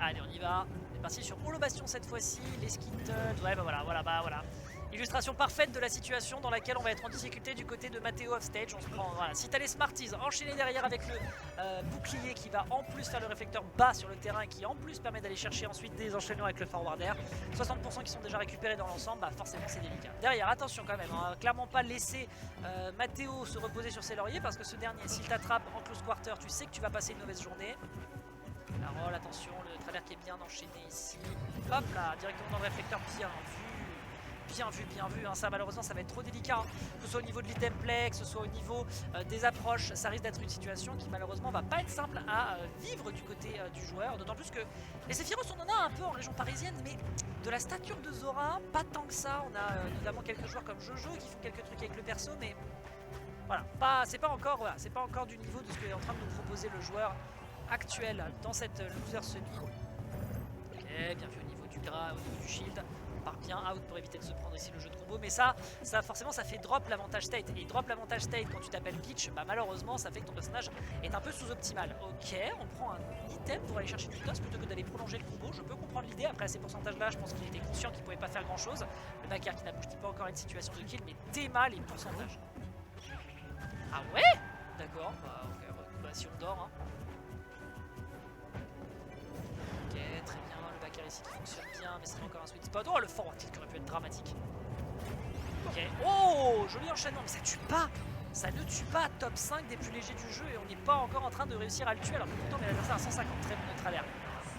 Allez, on y va. On est parti sur Holo Bastion cette fois-ci. Les Skittles. Ouais, bah voilà. Illustration parfaite de la situation dans laquelle on va être en difficulté du côté de Matteo offstage. On se prend, voilà. Si t'as les Smarties enchaînés derrière avec le bouclier qui va en plus faire le réflecteur bas sur le terrain et qui en plus permet d'aller chercher ensuite des enchaînements avec le forward air. 60% qui sont déjà récupérés dans l'ensemble, bah forcément c'est délicat. Derrière, attention quand même, hein, clairement pas laisser Matteo se reposer sur ses lauriers parce que ce dernier, s'il t'attrape en close quarter, tu sais que tu vas passer une mauvaise journée. La roll, attention, le travers qui est bien enchaîné ici. Hop là, directement dans le réflecteur, bien vu, hein. Ça malheureusement ça va être trop délicat, hein. Que ce soit au niveau de l'item play, que ce soit au niveau des approches, ça risque d'être une situation qui malheureusement va pas être simple à vivre du côté du joueur, d'autant plus que les Sephiroth on en a un peu en région parisienne, mais de la stature de Zora, pas tant que ça. On a notamment quelques joueurs comme Jojo qui font quelques trucs avec le perso, mais voilà, c'est pas encore du niveau de ce qu'est en train de nous proposer le joueur actuel dans cette loser semi. Ok, bien vu au niveau du gras, au niveau du shield. On part bien out pour éviter de se prendre ici le jeu de combo, mais ça forcément ça fait drop l'avantage state, et drop l'avantage state quand tu t'appelles Peach, bah malheureusement ça fait que ton personnage est un peu sous-optimal. Ok, on prend un item pour aller chercher du toss plutôt que d'aller prolonger le combo. Je peux comprendre l'idée, après à ces pourcentages là je pense qu'il était conscient qu'il pouvait pas faire grand chose. Le backer qui n'aboutit pas encore à une situation de kill, mais Théma les pourcentages. Ah ouais, d'accord, bah, okay, bah si on dort, hein. Ok, très bien, le backer ici qui fonctionne bien, mais c'est encore un sweet spot. Oh, le forward tilt qui aurait pu être dramatique. Ok, oh, joli enchaînement, mais ça tue pas. Ça ne tue pas, top 5 des plus légers du jeu, et on n'est pas encore en train de réussir à le tuer, alors que pourtant on met l'adversaire à 150, très bon notre alerte.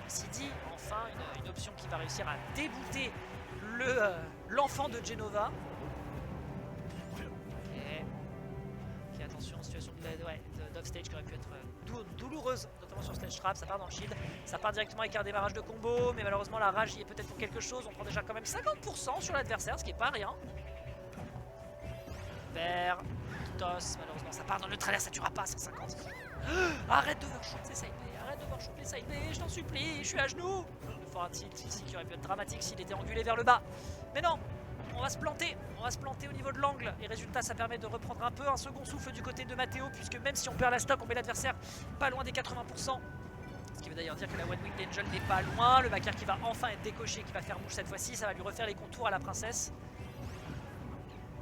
CD, enfin une option qui va réussir à débouter l'enfant de Genova. Ok, attention, situation d'offstage qui aurait pu être douloureuse, notamment sur stage trap. Ça part dans le shield, ça part directement avec un démarrage de combo, mais malheureusement la rage y est peut-être pour quelque chose. On prend déjà quand même 50% sur l'adversaire, ce qui est pas rien. Vert, toss, malheureusement ça part dans le travers, ça tuera pas 150. Arrête d'overshoot les side B, arrête d'overshoot les side B, je t'en supplie, je suis à genoux. Le forward tilt ici qui aurait pu être dramatique s'il était angulé vers le bas, mais non. On va se planter au niveau de l'angle, et résultat ça permet de reprendre un peu un second souffle du côté de Matteo, puisque même si on perd la stock, on met l'adversaire pas loin des 80%. Ce qui veut d'ailleurs dire que la One Winged Angel n'est pas loin. Le backer qui va enfin être décoché, qui va faire mouche cette fois-ci, ça va lui refaire les contours à la princesse.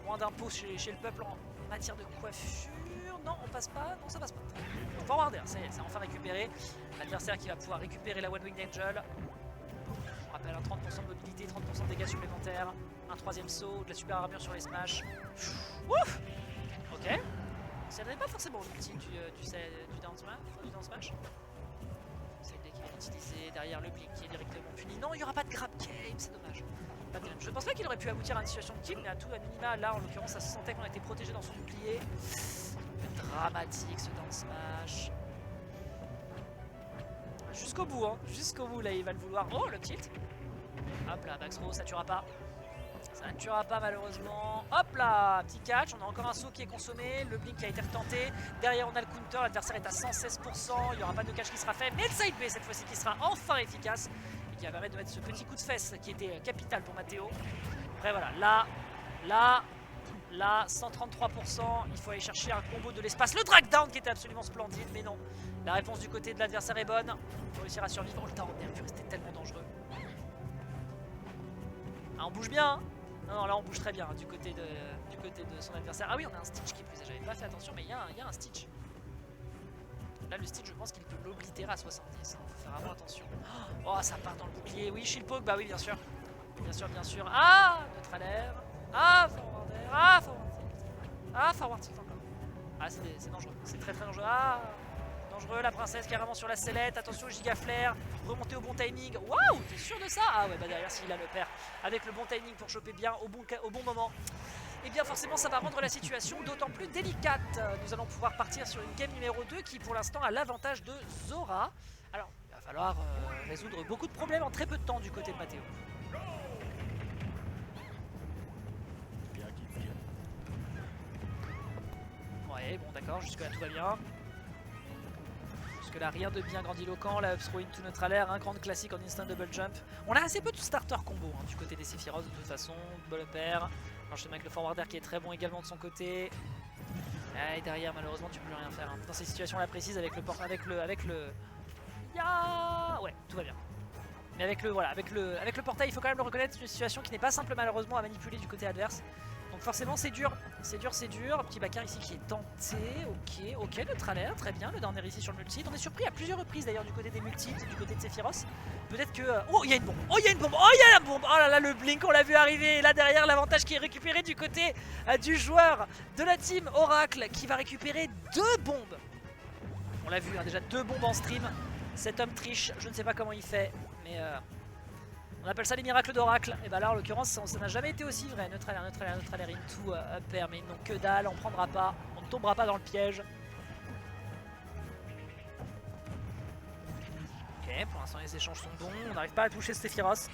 Moins d'impôts chez le peuple en matière de coiffure. Non, on passe pas, non ça passe pas. Forward air, c'est enfin récupéré. L'adversaire qui va pouvoir récupérer la One Winged Angel. On rappelle un 30% de mobilité, 30% de dégâts supplémentaires, un troisième saut, de la super armure sur les smash. Ouf. Ok. Ça n'avait pas forcément l'ulti du down smash. C'est l'idée qui va l'utiliser derrière le blink qui est directement puni. Non, il n'y aura pas de grab game, c'est dommage. Je ne pense pas qu'il aurait pu aboutir à une situation de kill, mais à tout à minima, là en l'occurrence, ça se sentait qu'on était protégé dans son bouclier. Dramatique ce down smash. Jusqu'au bout, hein. Jusqu'au bout, là, il va le vouloir. Oh, le tilt. Hop là, max row, ça tuera pas. Ça ne tuera pas, malheureusement. Hop là, petit catch. On a encore un saut qui est consommé. Le blink qui a été retenté. Derrière, on a le counter. L'adversaire est à 116%. Il n'y aura pas de catch qui sera fait. Mais le side B, cette fois-ci, qui sera enfin efficace. Et qui va permettre de mettre ce petit coup de fesse qui était capital pour Matteo. Après, voilà. Là, 133%. Il faut aller chercher un combo de l'espace. Le drag down qui était absolument splendide. Mais non. La réponse du côté de l'adversaire est bonne. Il faut réussir à survivre. Oh, le down air, c'était tellement dangereux. Ah, on bouge bien, hein. Non, là on bouge très bien, hein, du côté de son adversaire. Ah oui, on a un Stitch qui plus, j'avais pas fait attention, mais il y a un Stitch. Là, le Stitch, je pense qu'il peut l'oblitérer à 70, hein. Faut faire vraiment attention. Oh, ça part dans le bouclier. Oui, shield poke, bah oui, bien sûr. Bien sûr. Ah, neutral air. Ah, forward air. Ah, forward tilt. Ah, forward tilt encore. Ah, c'est dangereux, c'est très dangereux. Ah, dangereux, la princesse carrément sur la sellette. Attention, giga flair. Remonter au bon timing. Waouh, t'es sûr de ça? Ah ouais, bah derrière, s'il a le père avec le bon timing pour choper bien au bon moment, et bien forcément ça va rendre la situation d'autant plus délicate. Nous allons pouvoir partir sur une game numéro 2 qui pour l'instant a l'avantage de Zora. Alors, il va falloir résoudre beaucoup de problèmes en très peu de temps du côté de Matteo. Ouais, bon d'accord, jusque là tout va bien. Là, rien de bien grandiloquent, la up throw into neutral air, un grand classique en instant double jump. On a assez peu de starter combo, hein, du côté des Sephiroth de toute façon. Double up air, enchaînement avec le forward air qui est très bon également de son côté. Et derrière malheureusement tu peux rien faire, hein. Dans ces situations là précises avec le... Ya, ouais, tout va bien. Mais avec le portail, il faut quand même le reconnaître, c'est une situation qui n'est pas simple malheureusement à manipuler du côté adverse. Donc forcément c'est dur, c'est dur, c'est dur. Petit backer ici qui est tenté, ok, neutral air, très bien, le down air ici sur le multi. On est surpris à plusieurs reprises d'ailleurs du côté des multis, du côté de Sephiroth. Peut-être que... Oh, il y a une bombe, oh, il y a une bombe, oh, il y a la bombe. Oh là là, le blink, on l'a vu arriver. Et là derrière, l'avantage qui est récupéré du côté du joueur de la team Oracle qui va récupérer 2 bombes. On l'a vu, hein, déjà 2 bombes en stream. Cet homme triche, je ne sais pas comment il fait, mais on appelle ça les miracles d'Oracle. Et bah là en l'occurrence ça n'a jamais été aussi vrai. Neutral air, into up air, mais non, que dalle, on prendra pas, on ne tombera pas dans le piège. Ok, pour l'instant les échanges sont bons, on n'arrive pas à toucher Sephiroth.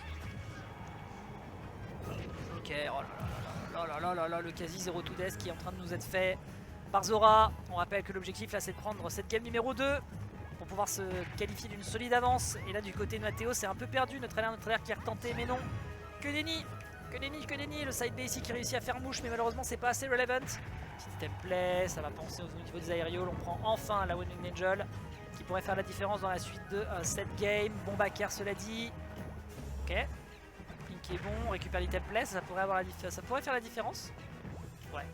Ok, oh là là, le quasi 0 to death qui est en train de nous être fait par Zora. On rappelle que l'objectif là c'est de prendre cette game numéro 2 pour pouvoir se qualifier d'une solide avance. Et là du côté de Matteo c'est un peu perdu, notre air qui est retenté, mais non. Que nenni, le side B ici qui réussit à faire mouche, mais malheureusement c'est pas assez relevant. Petit template, ça va penser au niveau des aérioles, on prend enfin la One Winged Angel qui pourrait faire la différence dans la suite de cette game. Bon backer cela dit. Ok, Pink est bon, on récupère les templates, ça pourrait faire la différence. Ouais,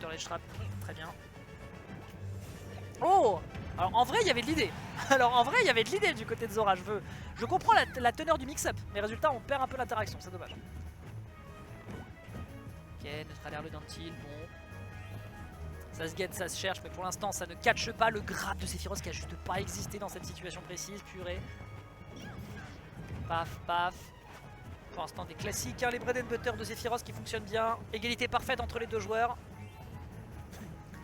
Turret Trap, très bien. Oh! Alors en vrai il y avait de l'idée. Du côté de Zora. Je comprends la teneur du mix-up, mais résultat on perd un peu l'interaction, c'est dommage. Ok, neutral air le dentil, bon. Ça se guette, ça se cherche, mais pour l'instant ça ne catche pas le grab de Sephiroth qui a juste pas existé dans cette situation précise, purée. Paf, paf. Pour l'instant des classiques, hein, les bread and butter de Sephiroth qui fonctionnent bien. Égalité parfaite entre les deux joueurs.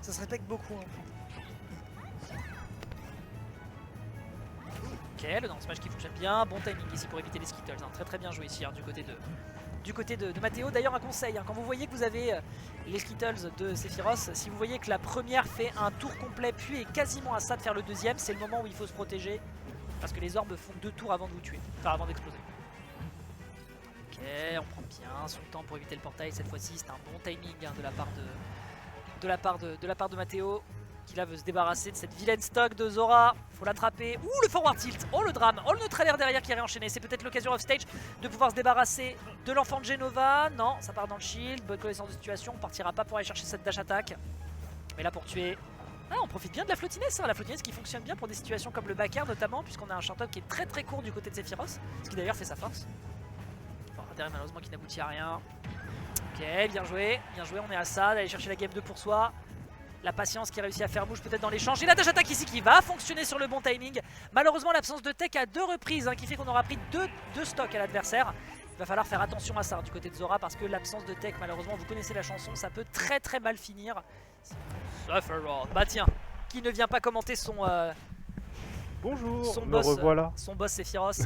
Ça se respecte beaucoup. Hein. Ok, le down smash qui fonctionne bien, bon timing ici pour éviter les skittles, hein. Très bien joué ici hein, du côté de Matteo. D'ailleurs un conseil, hein, quand vous voyez que vous avez les skittles de Sephiroth, si vous voyez que la première fait un tour complet puis est quasiment à ça de faire le deuxième, c'est le moment où il faut se protéger parce que les orbes font 2 tours avant de vous tuer, enfin avant d'exploser. Ok, on prend bien son temps pour éviter le portail cette fois-ci, c'est un bon timing hein, de la part de Matteo. Qui là veut se débarrasser de cette vilaine stock de Zora. Faut l'attraper. Ouh, le forward tilt. Oh, le drame. Oh, le neutral air derrière qui est réenchaîné. C'est peut-être l'occasion off stage de pouvoir se débarrasser de l'enfant de Genova. Non, ça part dans le shield. Bonne connaissance de situation. On partira pas pour aller chercher cette dash attack. Mais là pour tuer. Ah, on profite bien de la flottiness. Hein. La flottiness qui fonctionne bien pour des situations comme le back air notamment. Puisqu'on a un short-up qui est très court du côté de Sephiroth. Ce qui d'ailleurs fait sa force. Bon, derrière malheureusement qui n'aboutit à rien. Ok, bien joué. On est à ça d'aller chercher la game 2 pour soi. La patience qui a réussi à faire mouche peut-être dans l'échange. Et la dash attack ici qui va fonctionner sur le bon timing. Malheureusement l'absence de tech à 2 reprises hein, qui fait qu'on aura pris 2 stocks à l'adversaire. Il va falloir faire attention à ça du côté de Zora parce que l'absence de tech malheureusement, vous connaissez la chanson, ça peut très mal finir. Sephiroth, bah tiens, qui ne vient pas commenter son... Bonjour, son me boss, revoilà. Son boss Sephiroth.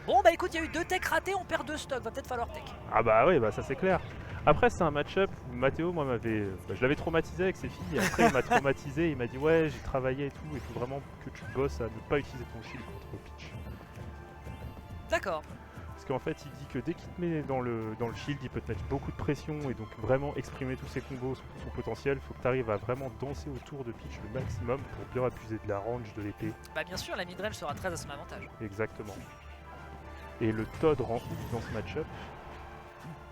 Bon bah écoute, il y a eu 2 techs ratés, on perd 2 stocks, va peut-être falloir tech. Ah bah oui, bah ça c'est clair. Après c'est un match-up où Matteo, moi je l'avais traumatisé avec ses filles et après il m'a traumatisé, il m'a dit ouais j'ai travaillé et tout, il faut vraiment que tu bosses à ne pas utiliser ton shield contre Peach. D'accord. Parce qu'en fait il dit que dès qu'il te met dans le shield il peut te mettre beaucoup de pression et donc vraiment exprimer tous ses combos, son potentiel, il faut que tu arrives à vraiment danser autour de Peach le maximum pour bien abuser de la range de l'épée. Bah bien sûr la midrange sera très à son avantage. Exactement. Et le Todd rend ouf dans ce match-up.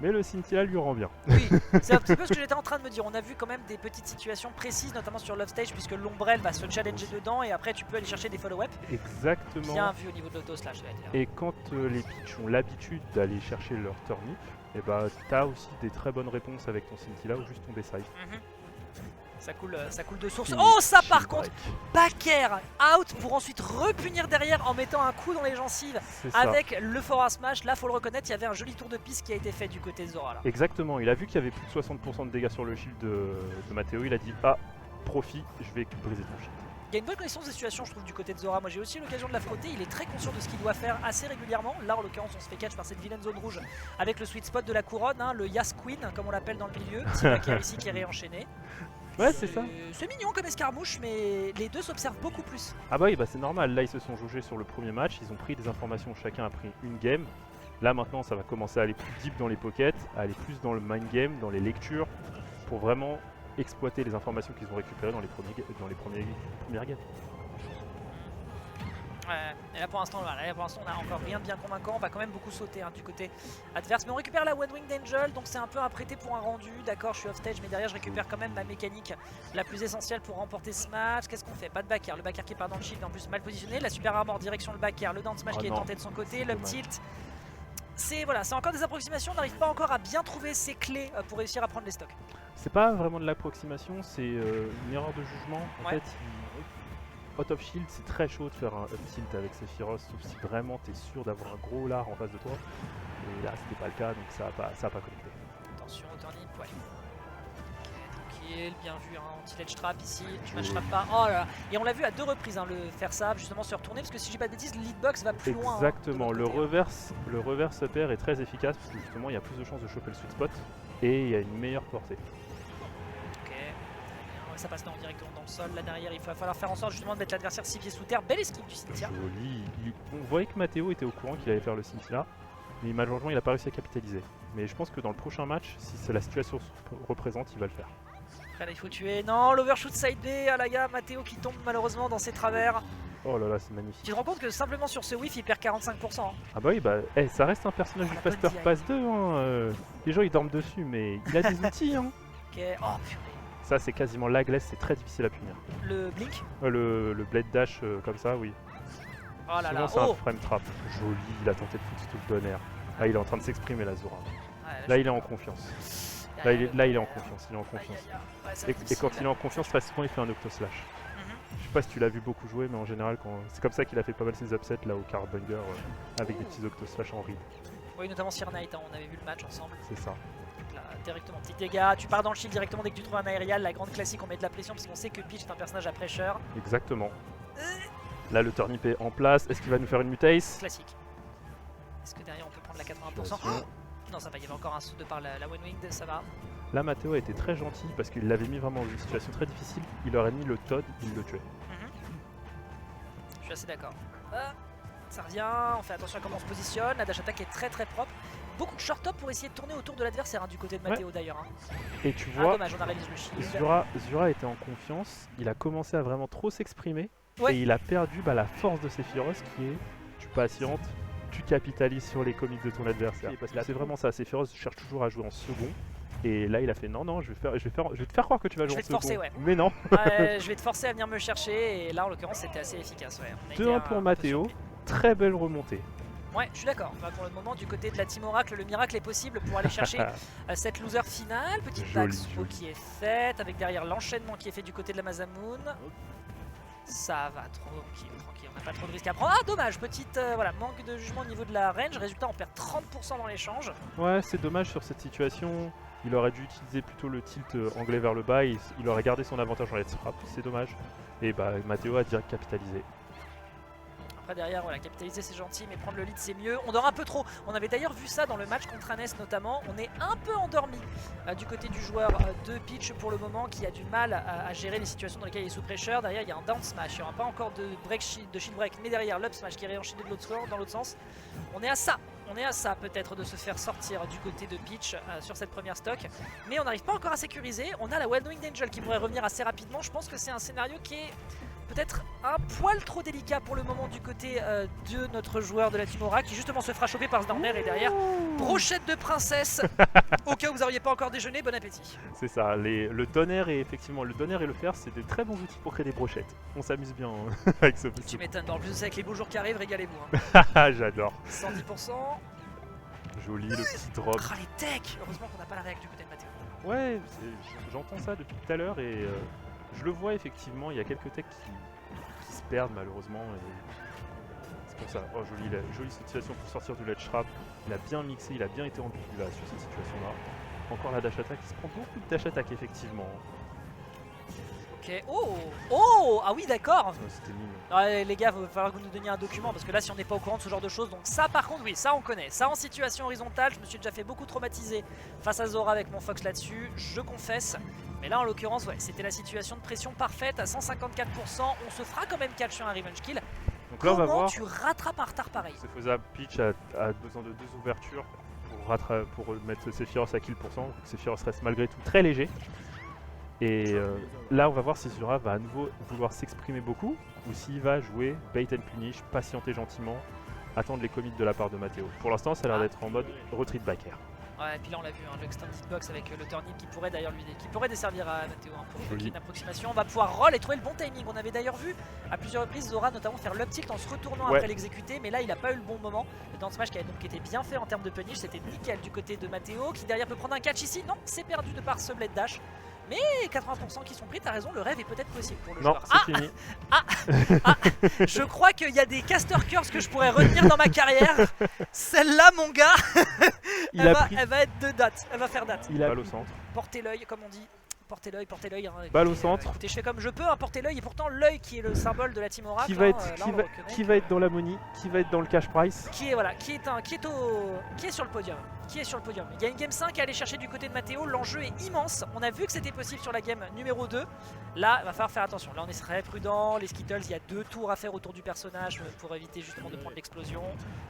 Mais le Cynthia lui rend bien. Oui, c'est un petit peu ce que j'étais en train de me dire. On a vu quand même des petites situations précises, notamment sur Love Stage, puisque l'ombrelle va se challenger dedans et après tu peux aller chercher des follow-up. Exactement. Bien vu au niveau de l'auto-slash, je vais dire. Et quand les Peach ont l'habitude d'aller chercher leur turnip, et bah t'as aussi des très bonnes réponses avec ton Scintilla ou juste ton Decide. Ça coule de source. Oh ça par contre, back air out pour ensuite repunir derrière en mettant un coup dans les gencives avec le forward smash. Là faut le reconnaître, il y avait un joli tour de piste qui a été fait du côté de Zora là. Exactement, il a vu qu'il y avait plus de 60% de dégâts sur le shield de Matteo, il a dit ah profit, je vais briser ton shield. Il y a une bonne connaissance des situations je trouve du côté de Zora. Moi j'ai aussi l'occasion de la frotter, il est très conscient de ce qu'il doit faire assez régulièrement. Là en l'occurrence on se fait catch par cette vilaine zone rouge avec le sweet spot de la couronne, hein, le Yas Queen comme on l'appelle dans le milieu. Petit back air ici qui est réenchaîné. Ouais c'est ça. C'est mignon comme escarmouche mais les deux s'observent beaucoup plus. Ah bah oui bah c'est normal, là ils se sont jaugés sur le premier match, ils ont pris des informations, chacun a pris une game. Là maintenant ça va commencer à aller plus deep dans les pockets, à aller plus dans le mind game, dans les lectures, pour vraiment exploiter les informations qu'ils ont récupérées dans les premières games. Ouais, et là pour l'instant, voilà, on n'a encore rien de bien convaincant. On va quand même beaucoup sauter du côté adverse. Mais on récupère la One Winged Angel, donc c'est un peu un prêté pour un rendu. D'accord, je suis off stage, mais derrière je récupère quand même ma mécanique la plus essentielle pour remporter ce match. Qu'est-ce qu'on fait? Pas de back air. Le back air qui part dans le shield, en plus mal positionné. La super armor direction le back air. Le down smash qui est tenté de son côté. Le tilt. C'est voilà, c'est encore des approximations. On n'arrive pas encore à bien trouver ses clés pour réussir à prendre les stocks. C'est pas vraiment de l'approximation, c'est une erreur de jugement. En fait, out of shield, c'est très chaud de faire un up tilt avec Sephiroth, sauf si vraiment tu es sûr d'avoir un gros lard en face de toi. Et là, c'était pas le cas, donc ça a pas connecté. Attention au turnip, ouais. Ok, tranquille, bien vu, hein, anti-ledge trap ici, je match trap pas. Oh là là. Et on l'a vu à 2 reprises, hein, le faire ça, justement se retourner, parce que si j'ai pas de bêtises, le leadbox va plus loin. Exactement, le reverse up air est très efficace, parce que justement, il y a plus de chances de choper le sweet spot, et il y a une meilleure portée. Ça passe directement dans le sol. Là derrière, il va falloir faire en sorte justement de mettre l'adversaire 6 pieds sous terre. Belle esquive du cimetière. Joli. On voyait que Matteo était au courant qu'il allait faire le cimetière, mais malheureusement il n'a pas réussi à capitaliser. Mais je pense que dans le prochain match, si la situation se représente, il va le faire. Après là, il faut tuer. Non, l'overshoot side B. Ah la gars, Matteo qui tombe malheureusement dans ses travers. Oh là là, c'est magnifique. Tu te rends compte que simplement sur ce whiff, il perd 45%. Hein. Ah bah oui, bah ça reste un personnage du Faster Pass 2. Hein, les gens ils dorment dessus, mais il a des outils. Hein. Ok, oh purée. Ça c'est quasiment lagless, c'est très difficile à punir. Le blink le blade dash comme ça, oui. Oh là là, c'est un frame trap. Joli, il a tenté de foutre tout le donner. Là il est en train de s'exprimer la Zora. Ouais, là il est en confiance. Là il est en confiance, il est en confiance. Et quand il est en confiance, très souvent il fait un octo-slash. Je sais pas si tu l'as vu beaucoup jouer, mais en général c'est comme ça qu'il a fait pas mal ses upsets là au Cardbanger avec des petits octo-slash en read. Oui, notamment Sir Knight, hein, on avait vu le match ensemble. C'est ça. Là, directement, petit dégât, tu pars dans le shield directement dès que tu trouves un aérial, la grande classique, on met de la pression parce qu'on sait que Peach est un personnage à pressure. Exactement. Là le turnip est en place, est-ce qu'il va nous faire une mutace? Classique. Est-ce que derrière on peut prendre la 80%? Non, ça va, il y avait encore un saut de par la One Winged, ça va. Là Matteo a été très gentil parce qu'il l'avait mis vraiment dans une situation très difficile, il aurait mis le Todd, il le tuait. Je suis assez d'accord. Ça revient, on fait attention à comment on se positionne, la dash attack est très propre. Beaucoup de short top pour essayer de tourner autour de l'adversaire du côté de Matteo d'ailleurs. Hein. Et tu vois, dommage, on a réalisé le shield. Zura était en confiance, il a commencé à vraiment trop s'exprimer et il a perdu la force de Sephiroth qui est tu patientes, tu capitalises sur les comics de ton adversaire. Parce que c'est vraiment ça, Sephiroth cherche toujours à jouer en second. Et là il a fait non, je vais te faire croire que tu vas jouer en second. Forcer, mais non. Je vais te forcer à venir me chercher et là en l'occurrence c'était assez efficace. 2-1 pour Matteo, très belle remontée. Ouais, je suis d'accord. Pour le moment, du côté de la Team Oracle, le miracle est possible pour aller chercher cette loser finale. Petite tag qui est faite, avec derrière l'enchaînement qui est fait du côté de la Mazamoon. Ça va tranquille, on n'a pas trop de risques à prendre. Ah, dommage, petite manque de jugement au niveau de la range. Résultat, on perd 30% dans l'échange. Ouais, c'est dommage sur cette situation. Il aurait dû utiliser plutôt le tilt anglais vers le bas. Il aurait gardé son avantage en let's frap, c'est dommage. Et Matteo a direct capitalisé. Derrière, capitaliser c'est gentil, mais prendre le lead c'est mieux. On dort un peu trop. On avait d'ailleurs vu ça dans le match contre Anes notamment. On est un peu endormi du côté du joueur de Peach pour le moment qui a du mal à gérer les situations dans lesquelles il est sous pressure. Derrière, il y a un down smash. Il n'y aura pas encore de shield break, mais derrière l'up smash qui est réenchaîné dans l'autre sens. On est à ça peut-être de se faire sortir du côté de Peach sur cette première stock. Mais on n'arrive pas encore à sécuriser. On a la One Winged Angel qui pourrait revenir assez rapidement. Je pense que c'est un scénario qui est peut-être un poil trop délicat pour le moment du côté de notre joueur de la Team Aura qui justement se fera choper par ce Downer et derrière brochette de princesse au cas où vous n'auriez pas encore déjeuné, bon appétit. C'est ça, le donner et effectivement le donner et le fer c'est des très bons outils pour créer des brochettes. On s'amuse bien avec ce Tu m'étonnes, en plus avec les beaux jours qui arrivent, régalez-vous. Hein. J'adore. 110%. Joli le petit drop. Ah les techs. Heureusement qu'on n'a pas la réac du côté de Matteo. Ouais, j'entends ça depuis tout à l'heure et je le vois effectivement, il y a quelques techs qui se perdent malheureusement. C'est pour ça. Oh jolie situation pour sortir du ledge trap. Il a bien mixé, il a bien été ambigu là sur cette situation là. Encore la dash attack, il se prend beaucoup de dash attack effectivement. Ok, oh ah oui d'accord. C'était mignon. Ouais, les gars, il va falloir que vous nous donniez un document parce que là si on n'est pas au courant de ce genre de choses, donc ça par contre oui, ça on connaît. Ça en situation horizontale, je me suis déjà fait beaucoup traumatiser face à Zora avec mon Fox là-dessus, je confesse. Mais là en l'occurrence, ouais, c'était la situation de pression parfaite à 154%, on se fera quand même catch sur un revenge kill. Donc là, on va voir. Tu rattrapes un retard pareil? C'est faisable, Peach a besoin de 2 ouvertures. Pour mettre Sephiroth à kill %, donc Sephiroth reste malgré tout très léger. Et là, on va voir si Zura va à nouveau vouloir s'exprimer beaucoup ou s'il va jouer bait and punish, patienter gentiment, attendre les commits de la part de Matteo. Pour l'instant, ça a l'air d'être en mode retreat back air. Ouais, et puis là on l'a vu, hein, l'extended box avec le turnip qui pourrait d'ailleurs qui pourrait desservir à Matteo hein, pour une approximation. On va pouvoir roll et trouver le bon timing. On avait d'ailleurs vu à plusieurs reprises Zora notamment faire l'up tilt en se retournant après l'exécuter, mais là il a pas eu le bon moment. Le down smash qui a donc été bien fait en termes de punish, c'était nickel du côté de Matteo qui derrière peut prendre un catch ici. Non, c'est perdu de par ce blade dash. Mais 80% qui sont pris, t'as raison, le rêve est peut-être possible pour le joueur. Non, c'est fini. Je crois qu'il y a des caster curse que je pourrais retenir dans ma carrière. Celle-là, mon gars, elle va être de date, elle va faire date. Il a balle au centre. Portez l'œil, comme on dit. Portez l'œil. Hein, balle au centre. Écoutez, je fais comme je peux, hein, portez l'œil. Et pourtant, l'œil qui est le symbole de la team Oracle. Qui va être dans la money, qui va être dans le cash price. Qui est sur le podium. Il y a une game 5 à aller chercher du côté de Matteo. L'enjeu est immense. On a vu que c'était possible sur la game numéro 2. Là, il va falloir faire attention. Là, on est très prudent. Les Skittles, il y a 2 tours à faire autour du personnage pour éviter justement de prendre l'explosion.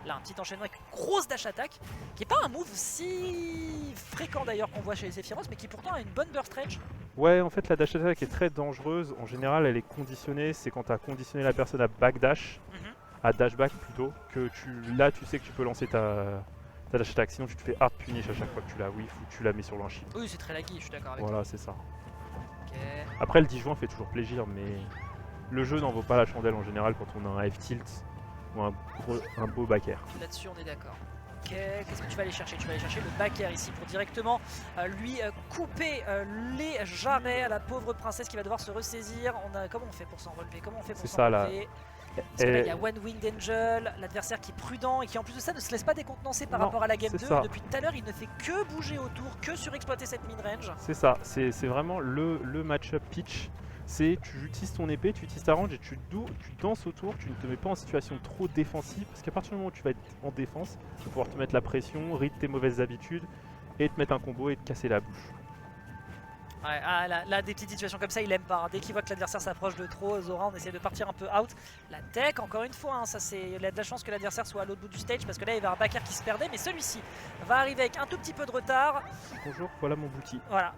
Là, un petit enchaînement avec une grosse dash attack, qui n'est pas un move si fréquent d'ailleurs qu'on voit chez les Sephiroth, mais qui pourtant a une bonne burst range. Ouais, en fait, la dash attack est très dangereuse. En général, elle est conditionnée. C'est quand tu as conditionné la personne à backdash, à dashback plutôt, que là, tu sais que tu peux lancer ta dash attack. Sinon, tu te fais hard punish à chaque fois que tu la whiff ou tu la mets sur le shield. Oui, c'est très laggy, je suis d'accord avec toi. Voilà, c'est ça. Okay. Après, le 10 juin fait toujours plaisir, mais le jeu n'en vaut pas la chandelle en général quand on a un F-tilt ou un beau back air. Là-dessus, on est d'accord. Ok, qu'est-ce que tu vas aller chercher? Tu vas aller chercher le back air ici pour directement lui couper les jarrets à la pauvre princesse qui va devoir se ressaisir. Comment on fait pour s'en relever? C'est ça là. Parce que là, il y a One Winged Angel, l'adversaire qui est prudent et qui en plus de ça ne se laisse pas décontenancer par rapport à la game 2. Depuis tout à l'heure, il ne fait que bouger autour, que surexploiter cette mid-range. C'est ça, c'est vraiment le match-up pitch. C'est tu utilises ton épée, tu utilises ta range et tu danses autour, tu ne te mets pas en situation trop défensive parce qu'à partir du moment où tu vas être en défense, tu vas pouvoir te mettre la pression, ride tes mauvaises habitudes et te mettre un combo et te casser la bouche. Ouais, là, des petites situations comme ça, il aime pas. Hein. Dès qu'il voit que l'adversaire s'approche de trop, Zora, on essaie de partir un peu out. La tech, encore une fois, hein, il a de la chance que l'adversaire soit à l'autre bout du stage parce que là, il y avait un back air qui se perdait. Mais celui-ci va arriver avec un tout petit peu de retard. Bonjour, voilà mon bouti. Voilà,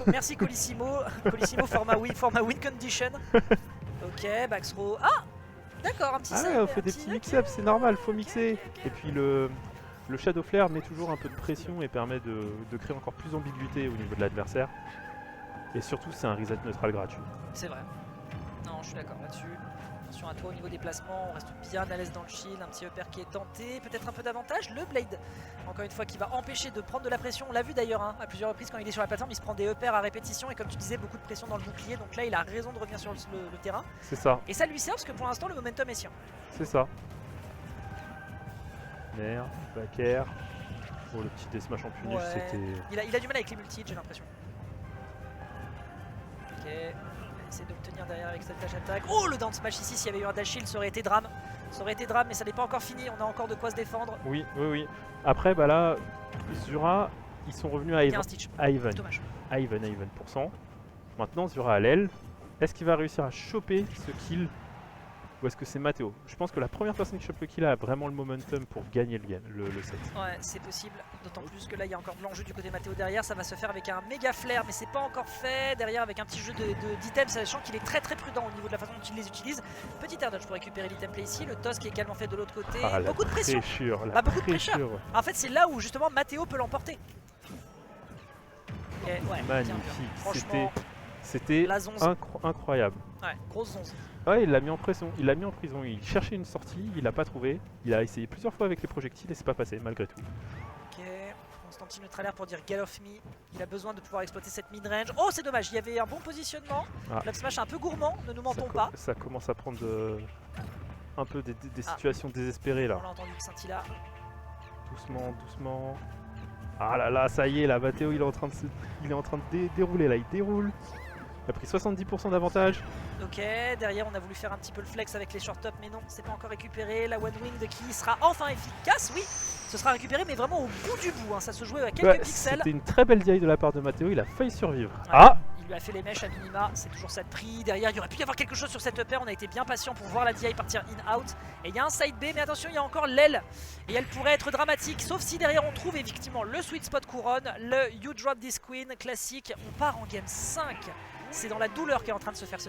merci Colissimo. Colissimo for my win condition. Ok, back throw. Ah, d'accord, un petit save. On fait des petits mix-ups, c'est normal, faut mixer. Et puis le Shadow Flare met toujours un peu de pression et permet de créer encore plus d'ambiguïté au niveau de l'adversaire. Et surtout, c'est un reset neutral gratuit. C'est vrai. Non, je suis d'accord là-dessus. Attention à toi au niveau des placements, on reste bien à l'aise dans le shield. Un petit upper qui est tenté, peut-être un peu d'avantage. Le Blade, encore une fois, qui va empêcher de prendre de la pression. On l'a vu d'ailleurs hein, à plusieurs reprises quand il est sur la plateforme, il se prend des uppers à répétition. Et comme tu disais, beaucoup de pression dans le bouclier. Donc là, il a raison de revenir sur le terrain. C'est ça. Et ça lui sert parce que pour l'instant, le momentum est sien. C'est ça. Merde, back air. Oh, le petit deathmatch en punish, c'était... Il a du mal avec les multis, j'ai l'impression. Ok, on va essayer d'obtenir derrière avec cette dash attack. Oh, le down smash ici, s'il y avait eu un dash shield, ça aurait été drame. Mais ça n'est pas encore fini, on a encore de quoi se défendre. Oui. Après, bah là, Zura, ils sont revenus à Ivan. Dommage. Ivan pour cent. Maintenant, Zura à l'aile. Est-ce qu'il va réussir à choper ce kill? Ou est-ce que c'est Matteo? Je pense que la première personne qui chope le kill a vraiment le momentum pour gagner le set. Ouais, c'est possible. D'autant plus que là, il y a encore de l'enjeu du côté de Matteo derrière. Ça va se faire avec un méga flair, mais c'est pas encore fait. Derrière, avec un petit jeu d'items, sachant qu'il est très prudent au niveau de la façon dont il les utilise. Petit air dodge pour récupérer l'item play ici. Le toss qui est également fait de l'autre côté. Beaucoup de pression. Beaucoup de pression. En fait, c'est là où justement Matteo peut l'emporter. Ouais, magnifique. C'était incroyable. Ouais, grosse zonze. Ouais, il l'a mis en prison. Il cherchait une sortie, il l'a pas trouvé. Il a essayé plusieurs fois avec les projectiles et c'est pas passé malgré tout. Ok, Constantine neutralaire pour dire get off me. Il a besoin de pouvoir exploiter cette mid-range. Oh, c'est dommage, il y avait un bon positionnement. L'up smash un peu gourmand, ne nous mentons pas. Ça commence à prendre un peu des situations désespérées là. On l'a entendu, Scintilla. Doucement. Ah là, ça y est, là, Matteo il est en train de dérouler là, il déroule. Il a pris 70% d'avantage. Ok, derrière on a voulu faire un petit peu le flex avec les short up, mais non, c'est pas encore récupéré. La One Winged qui sera enfin efficace, oui, ce sera récupéré, mais vraiment au bout du bout. Hein. Ça se jouait à quelques pixels. C'était une très belle DI de la part de Matteo, il a failli survivre. Ouais, lui a fait les mèches à minima, c'est toujours ça de prix. Derrière, il y aurait pu y avoir quelque chose sur cette upper, on a été bien patient pour voir la DI partir in-out. Et il y a un side B, mais attention, il y a encore l'aile. Et elle pourrait être dramatique, sauf si derrière on trouve effectivement le sweet spot couronne, le You Drop This Queen classique. On part en game 5. C'est dans la douleur qu'est en train de se faire ce